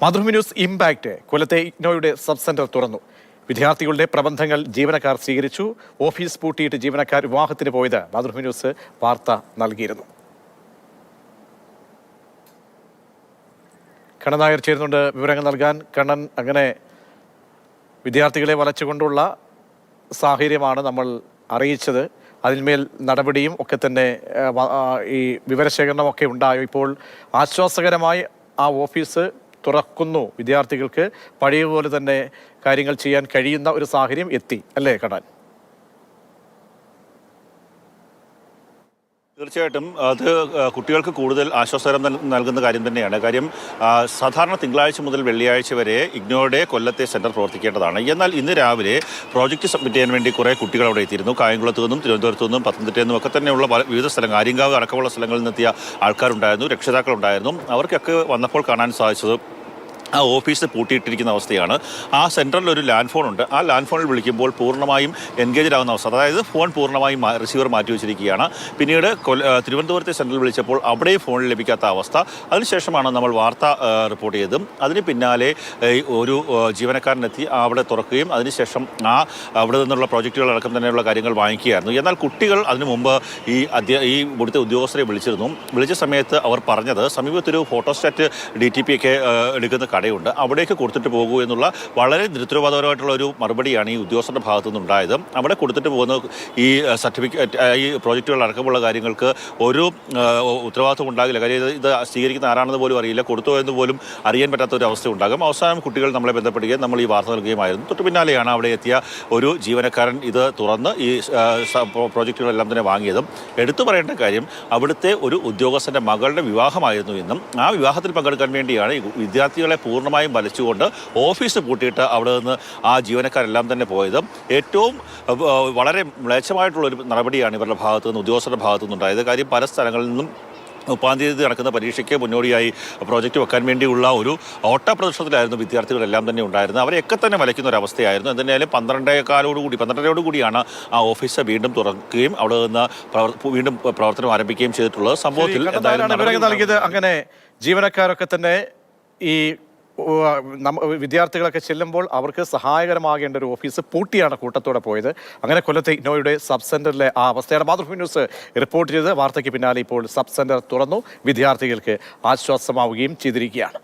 Mathrubhumi news impact കൊല്ലത്തെ ഇഗ്നോയുടെ sub centre തുറന്നു. വിദ്യാർത്ഥികളുടെ പ്രബന്ധങ്ങൾ ജീവനക്കാർ സ്വീകരിച്ചു. ഓഫീസ് പൂട്ടിയിട്ട് ജീവനക്കാർ വിവാഹത്തിന് പോയത് മാതൃഭൂമി ന്യൂസ് വാർത്ത നൽകിയിരുന്നു. കണ്ണൻ നായർ ചേരുന്നുണ്ട് വിവരങ്ങൾ നൽകാൻ. കണ്ണൻ, അങ്ങനെ വിദ്യാർത്ഥികളെ വലച്ചുകൊണ്ടുള്ള സാഹചര്യമാണ് നമ്മൾ അറിയിച്ചത്. അതിന്മേൽ നടപടിയും ഒക്കെ തന്നെ ഈ വിവരശേഖരണമൊക്കെ ഉണ്ടായോ? ഇപ്പോൾ ആശ്വാസകരമായി ആ ഓഫീസ് തുറക്കുന്നു. വിദ്യാർത്ഥികൾക്ക് പഴയപോലെ തന്നെ കാര്യങ്ങൾ ചെയ്യാൻ കഴിയുന്ന ഒരു സാഹചര്യം എത്തി അല്ലേ കണ്ണൻ? തീർച്ചയായിട്ടും അത് കുട്ടികൾക്ക് കൂടുതൽ ആശ്വാസകരം നൽകുന്ന കാര്യം തന്നെയാണ്. കാര്യം സാധാരണ തിങ്കളാഴ്ച മുതൽ വെള്ളിയാഴ്ച വരെ ഇഗ്നോയുടെ കൊല്ലത്തെ സെൻറ്റർ പ്രവർത്തിക്കേണ്ടതാണ്. എന്നാൽ ഇന്ന് രാവിലെ പ്രോജക്റ്റ് സബ്മിറ്റ് ചെയ്യാൻ വേണ്ടി കുറേ കുട്ടികൾ അവിടെ എത്തിയിരുന്നു. കായംകുളത്തു നിന്നും തിരുവനന്തപുരത്തു നിന്നും പത്തനംതിട്ടയിൽ നിന്നും ഒക്കെ തന്നെയുള്ള വിവിധ സ്ഥലങ്ങൾ, ആര്യങ്കാവ് അടക്കമുള്ള സ്ഥലങ്ങളിൽ നിന്നെത്തിയ ആൾക്കാരുണ്ടായിരുന്നു, രക്ഷിതാക്കളുണ്ടായിരുന്നു. അവർക്കൊക്കെ വന്നപ്പോൾ കാണാൻ സാധിച്ചത് ആ ഓഫീസ് പൂട്ടിയിട്ടിരിക്കുന്ന അവസ്ഥയാണ്. ആ സെൻറ്ററിൽ ഒരു ലാൻഡ് ഫോൺ ഉണ്ട്. ആ ലാൻഡ് ഫോണിൽ വിളിക്കുമ്പോൾ പൂർണ്ണമായും എൻഗേജഡ് ആകുന്ന അവസ്ഥ, അതായത് ഫോൺ പൂർണ്ണമായും റിസീവർ മാറ്റി വെച്ചിരിക്കുകയാണ്. പിന്നീട് തിരുവനന്തപുരത്തെ സെൻറ്ററിൽ വിളിച്ചപ്പോൾ അവിടെയും ഫോണിൽ ലഭിക്കാത്ത അവസ്ഥ. അതിനുശേഷമാണ് നമ്മൾ വാർത്ത റിപ്പോർട്ട് ചെയ്തതും. അതിന് പിന്നാലെ ഒരു ജീവനക്കാരനെത്തി അവിടെ തുറക്കുകയും അതിനുശേഷം അവിടെ നിന്നുള്ള പ്രോജക്റ്റുകളടക്കം തന്നെയുള്ള കാര്യങ്ങൾ വാങ്ങിക്കുകയായിരുന്നു. എന്നാൽ കുട്ടികൾ അതിനു മുമ്പ് ഇവിടുത്തെ ഉദ്യോഗസ്ഥരെ വിളിച്ചിരുന്നു. വിളിച്ച സമയത്ത് അവർ പറഞ്ഞത് സമീപത്തൊരു ഫോട്ടോസ്റ്റാറ്റ് DTP ഒക്കെ എടുക്കുന്ന കടയുണ്ട്, അവിടേക്ക് കൊടുത്തിട്ട് പോകൂ എന്നുള്ള വളരെ നിരുത്തരവാദപരമായിട്ടുള്ള ഒരു മറുപടിയാണ് ഈ ഉദ്യോഗസ്ഥരുടെ ഭാഗത്തു നിന്നുണ്ടായത്. അവിടെ കൊടുത്തിട്ട് പോകുന്ന ഈ സർട്ടിഫിക്കറ്റ്, ഈ പ്രോജക്റ്റുകൾ അടക്കമുള്ള കാര്യങ്ങൾക്ക് ഒരു ഉത്തരവാദിത്വം ഉണ്ടാകില്ല. കാര്യം ഇത് സ്വീകരിക്കുന്ന ആരാണെന്ന് പോലും അറിയില്ല, കൊടുത്തോ എന്ന് പോലും അറിയാൻ പറ്റാത്ത ഒരു അവസ്ഥ ഉണ്ടാകും. അവസാനം കുട്ടികൾ നമ്മളെ ബന്ധപ്പെടുകയും നമ്മൾ ഈ വാർത്ത നൽകുകയുമായിരുന്നു. തൊട്ട് പിന്നാലെയാണ് അവിടെ എത്തിയ ഒരു ജീവനക്കാരൻ ഇത് തുറന്ന് ഈ പ്രോജക്റ്റുകളെല്ലാം തന്നെ വാങ്ങിയതും. എടുത്തു പറയേണ്ട കാര്യം, അവിടുത്തെ ഒരു ഉദ്യോഗസ്ഥൻ്റെ മകളുടെ വിവാഹമായിരുന്നു എന്നും ആ വിവാഹത്തിൽ പങ്കെടുക്കാൻ വേണ്ടിയാണ് ഈ വിദ്യാർത്ഥികളെ പൂർണ്ണമായും വലിച്ചുകൊണ്ട് ഓഫീസ് പൂട്ടിയിട്ട് അവിടെ നിന്ന് ആ ജീവനക്കാരെല്ലാം തന്നെ പോയത്. ഏറ്റവും വളരെ മ്ലേച്ഛമായിട്ടുള്ളൊരു നടപടിയാണ് ഇവരുടെ ഭാഗത്തു നിന്ന്, ഉദ്യോഗസ്ഥരുടെ ഭാഗത്തു നിന്നുണ്ടായത്. കാര്യം പല സ്ഥലങ്ങളിൽ നിന്നും 3-ാം തീയതി നടക്കുന്ന പരീക്ഷയ്ക്ക് മുന്നോടിയായി പ്രോജക്റ്റ് വെക്കാൻ വേണ്ടിയുള്ള ഒരു ഓട്ടപ്രദർശനത്തിലായിരുന്നു വിദ്യാർത്ഥികളെല്ലാം തന്നെ ഉണ്ടായിരുന്നത്. അവരെയൊക്കെ തന്നെ വലയ്ക്കുന്ന ഒരു അവസ്ഥയായിരുന്നു. എന്തായാലും 12:15 ആ ഓഫീസ് വീണ്ടും തുറക്കുകയും അവിടെ നിന്ന് വീണ്ടും പ്രവർത്തനം ആരംഭിക്കുകയും ചെയ്തിട്ടുള്ളത്. സംഭവത്തിൽ നൽകിയത് അങ്ങനെ ജീവനക്കാരൊക്കെ തന്നെ ഈ വിദ്യാർത്ഥികളൊക്കെ ചെല്ലുമ്പോൾ അവർക്ക് സഹായകരമാകേണ്ട ഒരു ഓഫീസ് പൂട്ടിയാണ് കൂട്ടത്തോടെ പോയത്. അങ്ങനെ കൊല്ലത്തെ ഇഗ്നോയുടെ സബ് സെന്ററിലെ ആ അവസ്ഥയാണ് മാതൃഭൂമി ന്യൂസ് റിപ്പോർട്ട് ചെയ്തത്. വാർത്തയ്ക്ക് പിന്നാലെ ഇപ്പോൾ സബ് സെന്റർ തുറന്നു, വിദ്യാർത്ഥികൾക്ക് ആശ്വാസമാവുകയും ചെയ്തിരിക്കുകയാണ്.